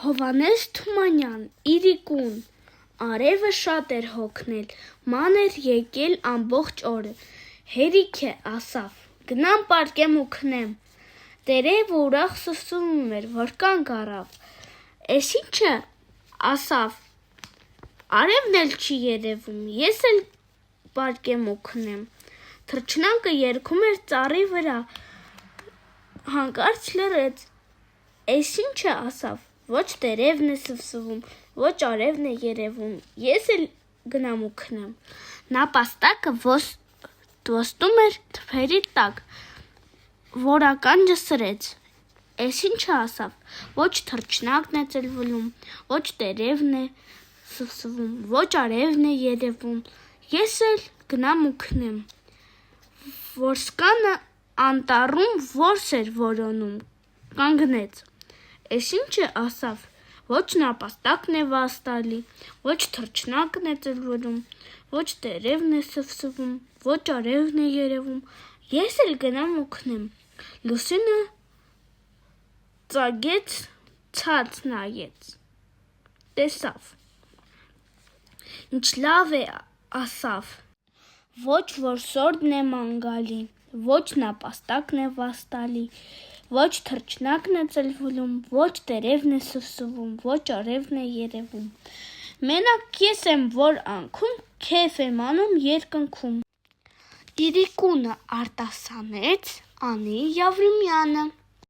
Հովհաննես Թումանյան, Իրիկուն, արևը շատ էր հոգնել, ման էր եկել ամբողջ օրը, հերիք է ասավ, գնամ պարկեմ ու քնեմ, տերևը ուրախ սվսվում էր, որ կանգ առավ, էս ինչ է, ասավ, արևն էլ չի երևում, ես էլ պարկեմ ու քնեմ, թռչնակը երգում էր ծառի վրա, հանկարծ լռեց, էս ինչ է, ասավ, ոչ տերևն է սվսվում, ոչ արևն է երևում, ես էլ գնամ ու քնեմ, նապաստակը ոտստում էր թփերի տակ, որ ականջը սրեց, էս ինչ է, ասավ, ոչ թռչնակն է ծլվում, ոչ տերևն է սվսվում, ոչ արևն է երևում, ես էլ գնամ ու քնեմ, որսկանը անտառում որս էր որոնում, կանգնեց, էս ինչ է, ասավ, ոչ նապաստակն է վազ տալի, ոչ թռչնակն է ծլվում, ոչ տերևն է սվսվում, ոչ արևն է երևում, ես էլ գնամ ու քնեմ, լուսինը ծագեց, ցած նայեց, տեսավ, ինչ լավ է, ասավ, ոչ որսորդն է ման գալի, ոչ նապաստակն է վազ տալի, ոչ թռչնակն է ծլվում, ոչ տերևն է սվսվում, ոչ արևն է երևում, մենակ ես եմ, որ անքում, քեֆ եմ անում երկնքում, Իրիկունը արտասանեց Անի Յավրիմյանը